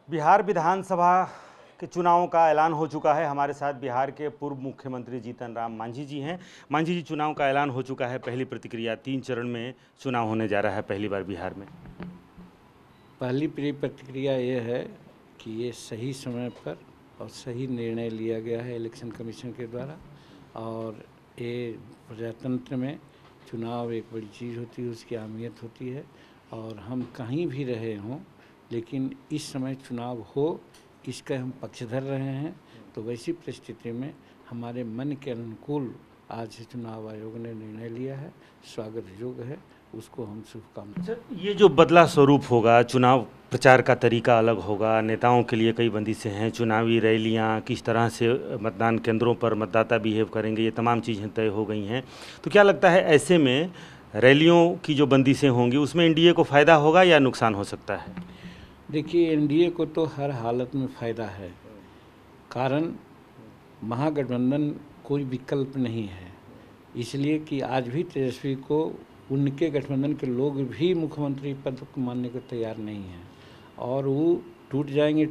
बिहार विधानसभा के चुनावों का ऐलान हो चुका है। हमारे साथ बिहार के पूर्व मुख्यमंत्री जीतन राम मांझी जी हैं। मांझी जी, चुनाव का ऐलान हो चुका है। पहली प्रतिक्रिया, 3 चरण में चुनाव होने जा रहा है पहली बार बिहार में। पहली प्रतिक्रिया ये है कि ये सही समय पर और सही निर्णय लिया गया है इलेक्शन कमीशन के द्वारा। और ये प्रजातंत्र में चुनाव एक बड़ी चीज़ होती है, उसकी अहमियत होती है। और हम कहीं भी रहे हों, लेकिन इस समय चुनाव हो, इसका हम पक्षधर रहे हैं। तो वैसी परिस्थिति में हमारे मन के अनुकूल आज चुनाव आयोग ने निर्णय लिया है, स्वागत योग्य है, उसको हम शुभकामनाएं। ये जो बदला स्वरूप होगा, चुनाव प्रचार का तरीका अलग होगा, नेताओं के लिए कई बंदिशें हैं, चुनावी रैलियां, किस तरह से मतदान केंद्रों पर मतदाता बिहेव करेंगे, ये तमाम चीज़ें तय हो गई हैं। तो क्या लगता है ऐसे में रैलियों की जो बंदिशें होंगी उसमें एनडीए को फ़ायदा होगा या नुकसान हो सकता है? देखिए, एनडीए को तो हर हालत में फ़ायदा है, कारण महागठबंधन कोई विकल्प नहीं है। इसलिए कि आज भी तेजस्वी को उनके गठबंधन के लोग भी मुख्यमंत्री पद को मानने को तैयार नहीं हैं, और वो टूट जाएंगे,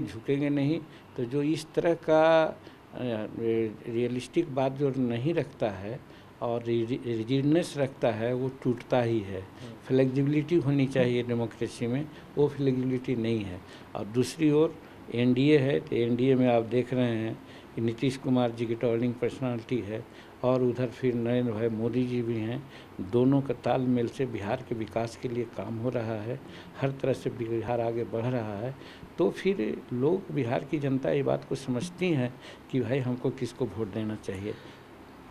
झुकेंगे नहीं। तो जो इस तरह का रियलिस्टिक बात जो नहीं रखता है और रिजिडनेस रखता है, वो टूटता ही है। फ्लेक्सिबिलिटी होनी चाहिए डेमोक्रेसी में, वो फ्लेक्सिबिलिटी नहीं है। और दूसरी ओर एनडीए है, तो एनडीए में आप देख रहे हैं कि नीतीश कुमार जी की टॉलिंग पर्सनालिटी है, और उधर फिर नरेंद्र भाई मोदी जी भी हैं। दोनों का तालमेल से बिहार के विकास के लिए काम हो रहा है, हर तरह से बिहार आगे बढ़ रहा है। तो फिर लोग, बिहार की जनता ये बात को समझती हैं कि भाई हमको किसको वोट देना चाहिए।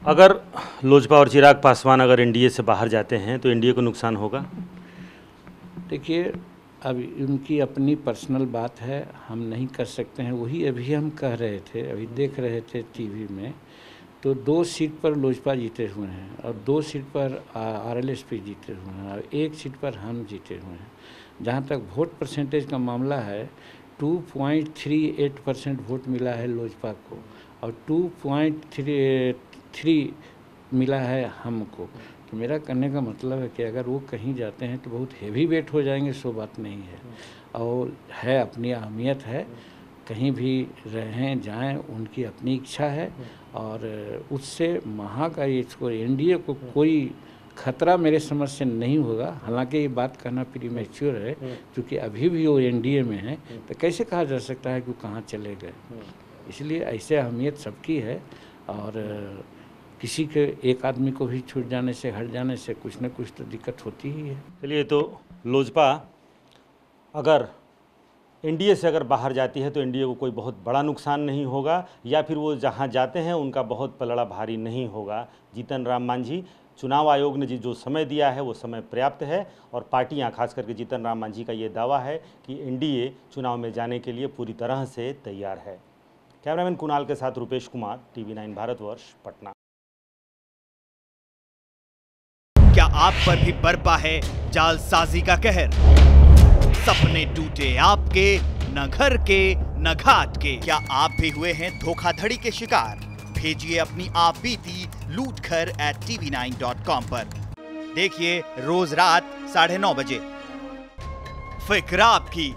अगर लोजपा और चिराग पासवान अगर एनडीए से बाहर जाते हैं तो एनडीए को नुकसान होगा? देखिए, अब उनकी अपनी पर्सनल बात है, हम नहीं कर सकते हैं। वही अभी हम कह रहे थे, अभी देख रहे थे टीवी में, तो 2 सीट पर लोजपा जीते हुए हैं और 2 सीट पर आरएलएसपी जीते हुए हैं और 1 सीट पर हम जीते हुए हैं। जहाँ तक वोट परसेंटेज का मामला है, 2.38% वोट मिला है लोजपा को और 2.33 मिला है हमको। तो मेरा कहने का मतलब है कि अगर वो कहीं जाते हैं तो बहुत हेवी वेट हो जाएंगे, सो बात नहीं है। और है, अपनी अहमियत है, कहीं भी रहें जाएं, उनकी अपनी इच्छा है। और उससे का इसको एनडीए को कोई खतरा मेरे समझ से नहीं होगा। हालांकि ये बात कहना प्रीमेच्योर है, क्योंकि अभी भी वो एनडीए में है, तो कैसे कहा जा सकता है कि वो कहाँ चले गए। इसलिए ऐसे अहमियत सबकी है, और किसी के एक आदमी को भी छूट जाने से, हट जाने से कुछ न कुछ तो दिक्कत होती ही है। चलिए, तो लोजपा अगर एनडीए से अगर बाहर जाती है तो एनडीए को कोई बहुत बड़ा नुकसान नहीं होगा, या फिर वो जहां जाते हैं उनका बहुत पलड़ा भारी नहीं होगा। जीतन राम मांझी, चुनाव आयोग ने जो समय दिया है वो समय पर्याप्त है, और पार्टियां, खास करके जीतन राम मांझी का ये दावा है कि एनडीए चुनाव में जाने के लिए पूरी तरह से तैयार है। कैमरामैन कुणाल के साथ रुपेश कुमार, TV9 भारतवर्ष, पटना। क्या आप पर भी बरपा है जालसाजी का कहर? सपने टूटे आपके, न घर के न घाट के। क्या आप भी हुए हैं धोखाधड़ी के शिकार? भेजिए अपनी आप बीती lootkhar@tv9.com पर। देखिए रोज रात 9:30 बजे। फिक्र आपकी,